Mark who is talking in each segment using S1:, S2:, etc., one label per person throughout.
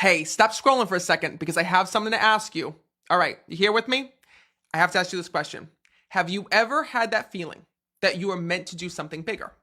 S1: Hey, stop scrolling for a second because I have something to ask you. All right, you here with me? I have to ask you this question. Have you ever had that feeling that you are meant to do something bigger?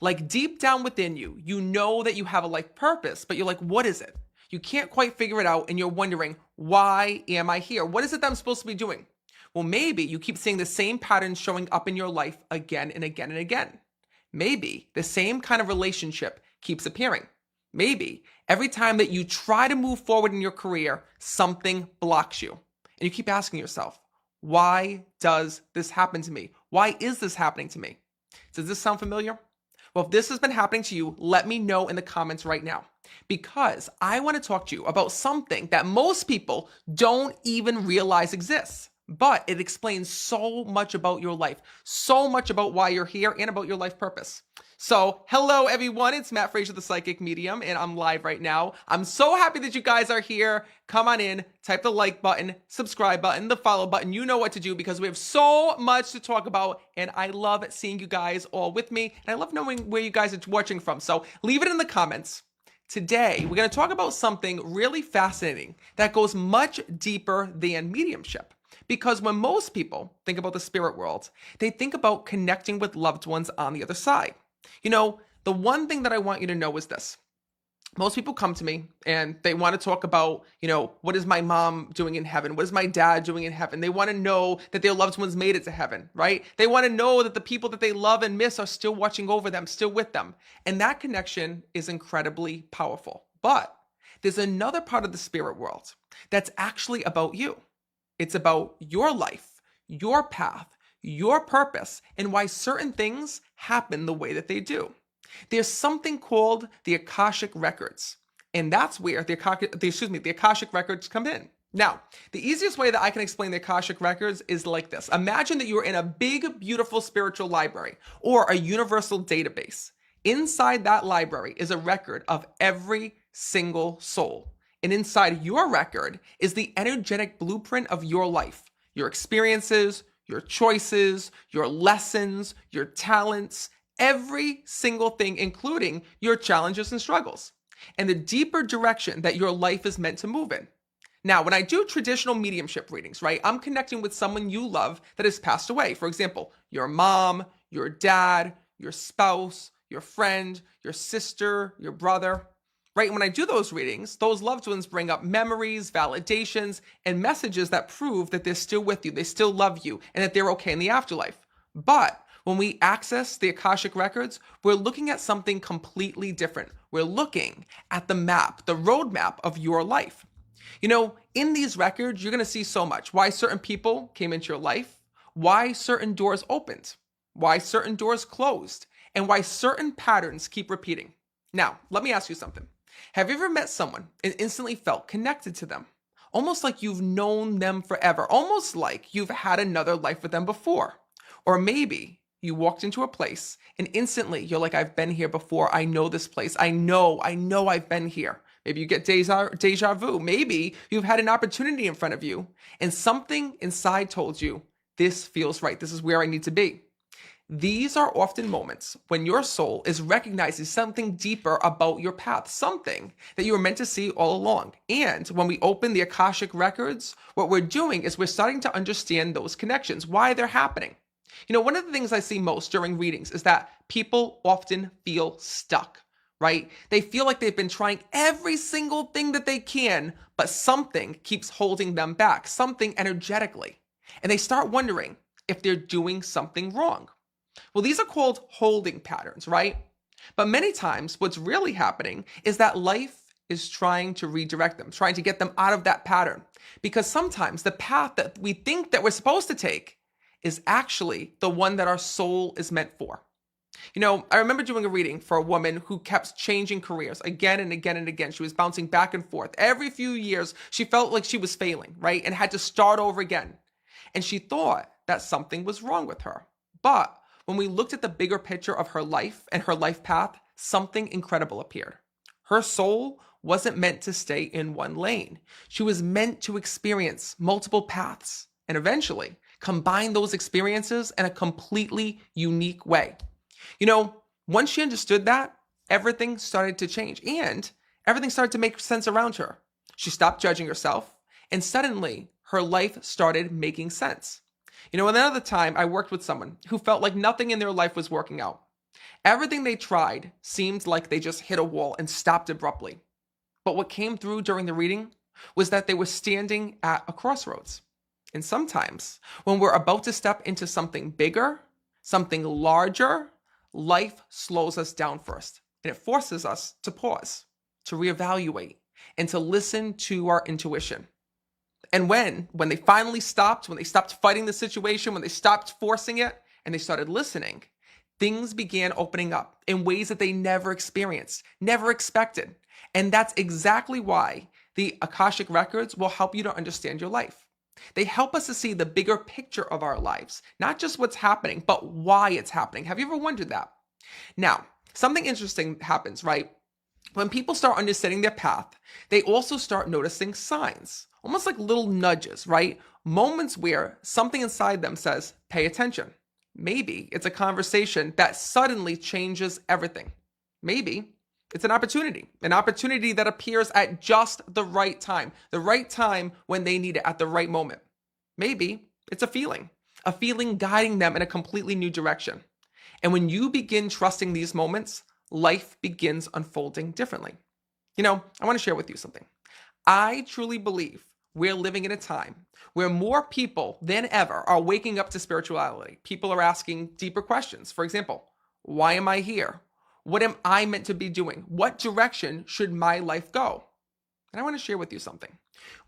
S1: Like deep down within you, you know that you have a life purpose, but you're like, what is it? You can't quite figure it out and you're wondering, why am I here? What is it that I'm supposed to be doing? Well, maybe you keep seeing the same patterns showing up in your life again and again and again. Maybe the same kind of relationship keeps appearing. Maybe every time that you try to move forward in your career, something blocks you. And you keep asking yourself, why does this happen to me? Why is this happening to me? Does this sound familiar? Well, if this has been happening to you, let me know in the comments right now. Because I want to talk to you about something that most people don't even realize exists. But it explains so much about your life, so much about why you're here and about your life purpose. So, hello everyone, it's Matt Frazier, the Psychic Medium, and I'm live right now. I'm so happy that you guys are here. Come on in, type the like button, subscribe button, the follow button. You know what to do because we have so much to talk about, and I love seeing you guys all with me, and I love knowing where you guys are watching from. So, leave it in the comments. Today, we're going to talk about something really fascinating that goes much deeper than mediumship. Because when most people think about the spirit world, they think about connecting with loved ones on the other side. You know, the one thing that I want you to know is this. Most people come to me and they want to talk about, what is my mom doing in heaven? What is my dad doing in heaven? They want to know that their loved ones made it to heaven, right? They want to know that the people that they love and miss are still watching over them, still with them. And that connection is incredibly powerful. But there's another part of the spirit world that's actually about you. It's about your life, your path, your purpose, and why certain things happen the way that they do. There's something called the Akashic Records, and that's where the Akashic Records come in. Now, the easiest way that I can explain the Akashic Records is like this. Imagine that you're in a big, beautiful spiritual library or a universal database. Inside that library is a record of every single soul. And inside your record is the energetic blueprint of your life, your experiences, your choices, your lessons, your talents, every single thing, including your challenges and struggles, and the deeper direction that your life is meant to move in. Now, when I do traditional mediumship readings, right, I'm connecting with someone you love that has passed away. For example, your mom, your dad, your spouse, your friend, your sister, your brother. Right? When I do those readings, those loved ones bring up memories, validations, and messages that prove that they're still with you, they still love you, and that they're okay in the afterlife. But when we access the Akashic Records, we're looking at something completely different. We're looking at the map, the roadmap of your life. In these records, you're going to see so much. Why certain people came into your life, why certain doors opened, why certain doors closed, and why certain patterns keep repeating. Now, let me ask you something. Have you ever met someone and instantly felt connected to them? Almost like you've known them forever, almost like you've had another life with them before. Or maybe you walked into a place and instantly you're like, I've been here before. I know this place. I know I've been here. Maybe you get deja vu. Maybe you've had an opportunity in front of you and something inside told you, this feels right. This is where I need to be. These are often moments when your soul is recognizing something deeper about your path, something that you were meant to see all along. And when we open the Akashic Records, what we're doing is we're starting to understand those connections, why they're happening. One of the things I see most during readings is that people often feel stuck, right? They feel like they've been trying every single thing that they can, but something keeps holding them back, something energetically. And they start wondering if they're doing something wrong. Well, these are called holding patterns, right? But many times what's really happening is that life is trying to redirect them, trying to get them out of that pattern. Because sometimes the path that we think that we're supposed to take is actually the one that our soul is meant for. I remember doing a reading for a woman who kept changing careers again and again and again. She was bouncing back and forth. Every few years, she felt like she was failing, right? And had to start over again. And she thought that something was wrong with her. But when we looked at the bigger picture of her life and her life path, something incredible appeared. Her soul wasn't meant to stay in one lane. She was meant to experience multiple paths and eventually combine those experiences in a completely unique way. Once she understood that, everything started to change and everything started to make sense around her. She stopped judging herself, and suddenly her life started making sense. Another time I worked with someone who felt like nothing in their life was working out. Everything they tried seemed like they just hit a wall and stopped abruptly. But what came through during the reading was that they were standing at a crossroads. And sometimes, when we're about to step into something bigger, something larger, life slows us down first. And it forces us to pause, to reevaluate, and to listen to our intuition. And when they finally stopped, when they stopped fighting the situation, when they stopped forcing it, and they started listening, things began opening up in ways that they never experienced, never expected. And that's exactly why the Akashic Records will help you to understand your life. They help us to see the bigger picture of our lives, not just what's happening, but why it's happening. Have you ever wondered that? Now, something interesting happens, right? When people start understanding their path, they also start noticing signs, almost like little nudges, right? Moments where something inside them says, pay attention. Maybe it's a conversation that suddenly changes everything. Maybe it's an opportunity that appears at just the right time when they need it at the right moment. Maybe it's a feeling guiding them in a completely new direction. And when you begin trusting these moments, life begins unfolding differently. I want to share with you something. I truly believe we're living in a time where more people than ever are waking up to spirituality. People are asking deeper questions. For example, why am I here? What am I meant to be doing? What direction should my life go? And I want to share with you something.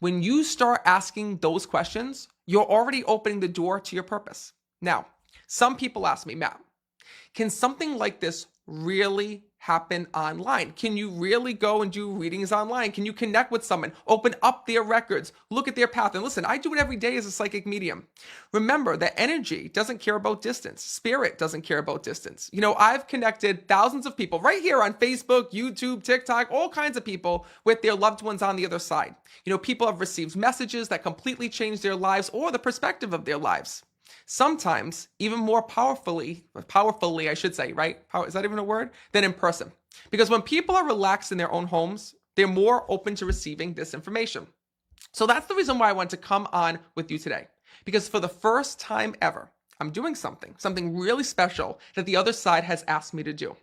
S1: When you start asking those questions, you're already opening the door to your purpose. Now, some people ask me, Matt, can something like this really happen online? Can you really go and do readings online? Can you connect with someone, open up their records, look at their path? And listen, I do it every day as a psychic medium. Remember that energy doesn't care about distance. Spirit doesn't care about distance. I've connected thousands of people right here on Facebook, YouTube, TikTok, all kinds of people with their loved ones on the other side. People have received messages that completely changed their lives or the perspective of their lives. Sometimes even more powerfully, I should say, right? Is that even a word? Than in person. Because when people are relaxed in their own homes, they're more open to receiving this information. So that's the reason why I want to come on with you today. Because for the first time ever, I'm doing something really special that the other side has asked me to do.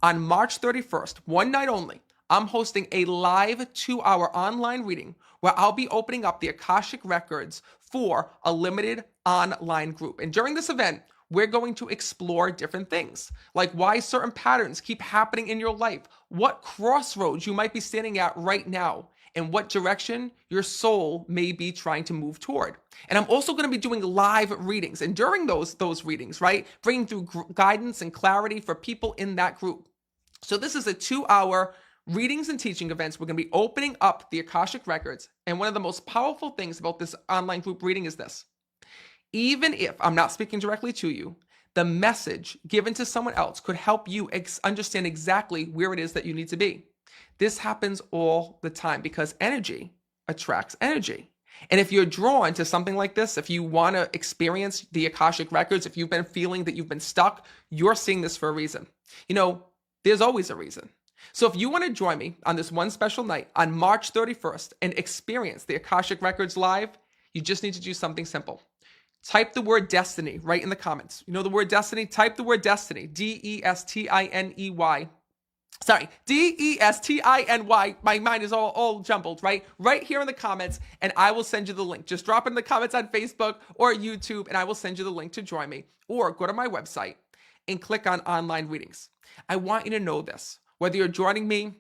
S1: On March 31st, one night only, I'm hosting a live 2-hour online reading where I'll be opening up the Akashic Records for a limited online group. And during this event, we're going to explore different things, like why certain patterns keep happening in your life, what crossroads you might be standing at right now, and what direction your soul may be trying to move toward. And I'm also going to be doing live readings. And during those readings, right, bringing through guidance and clarity for people in that group. So this is a 2-hour readings and teaching events. We're going to be opening up the Akashic Records. And one of the most powerful things about this online group reading is this. Even if I'm not speaking directly to you, the message given to someone else could help you understand exactly where it is that you need to be. This happens all the time because energy attracts energy. And if you're drawn to something like this, if you want to experience the Akashic Records, if you've been feeling that you've been stuck, you're seeing this for a reason. There's always a reason. So if you want to join me on this one special night on March 31st and experience the Akashic Records live, you just need to do something simple. Type the word destiny right in the comments. The word destiny? Type the word destiny, D-E-S-T-I-N-E-Y. Sorry, D-E-S-T-I-N-Y. My mind is all jumbled, right? Right here in the comments, and I will send you the link. Just drop it in the comments on Facebook or YouTube, and I will send you the link to join me. Or go to my website and click on online readings. I want you to know this. Whether you're joining me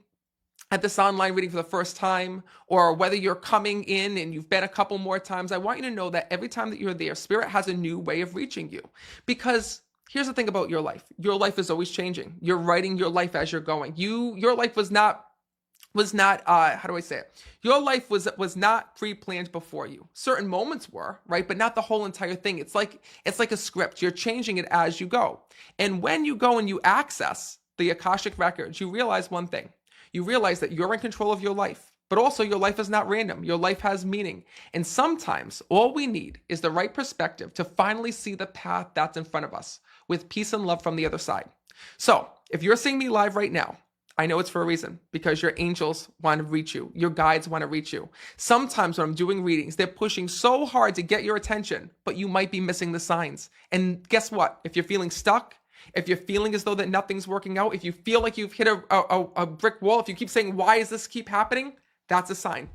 S1: at this online reading for the first time, or whether you're coming in and you've been a couple more times, I want you to know that every time that you're there, Spirit has a new way of reaching you. Because here's the thing about your life. Your life is always changing. You're writing your life as you're going. Your life was not how do I say it? Your life was not pre-planned before you. Certain moments were, right? But not the whole entire thing. It's like a script. You're changing it as you go. And when you go and you access the Akashic Records, you realize one thing. You realize that you're in control of your life, but also your life is not random. Your life has meaning. And sometimes all we need is the right perspective to finally see the path that's in front of us with peace and love from the other side. So if you're seeing me live right now, I know it's for a reason, because your angels want to reach you. Your guides want to reach you. Sometimes when I'm doing readings, they're pushing so hard to get your attention, but you might be missing the signs. And guess what? If you're feeling stuck, if you're feeling as though that nothing's working out, if you feel like you've hit a brick wall, if you keep saying, why does this keep happening? That's a sign.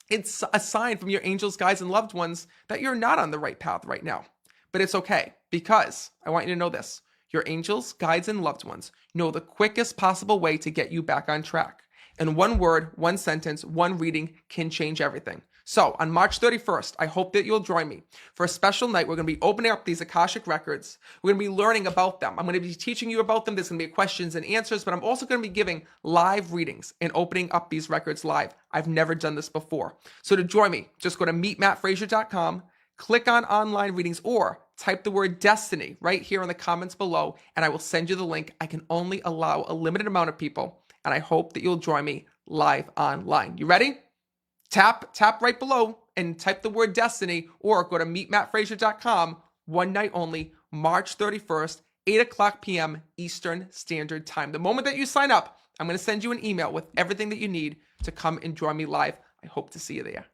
S1: It's a sign from your angels, guides, and loved ones that you're not on the right path right now. But it's okay, because I want you to know this. Your angels, guides, and loved ones know the quickest possible way to get you back on track. And one word, one sentence, one reading can change everything. So on March 31st, I hope that you'll join me for a special night. We're going to be opening up these Akashic records. We're going to be learning about them. I'm going to be teaching you about them. There's going to be questions and answers, but I'm also going to be giving live readings and opening up these records live. I've never done this before. So to join me, just go to meetmattfrazier.com, click on online readings, or type the word destiny right here in the comments below, and I will send you the link. I can only allow a limited amount of people, and I hope that you'll join me live online. You ready? Tap right below and type the word destiny, or go to meetmattfrazier.com. One night only, March 31st, 8 o'clock p.m. Eastern Standard Time. The moment that you sign up, I'm going to send you an email with everything that you need to come and join me live. I hope to see you there.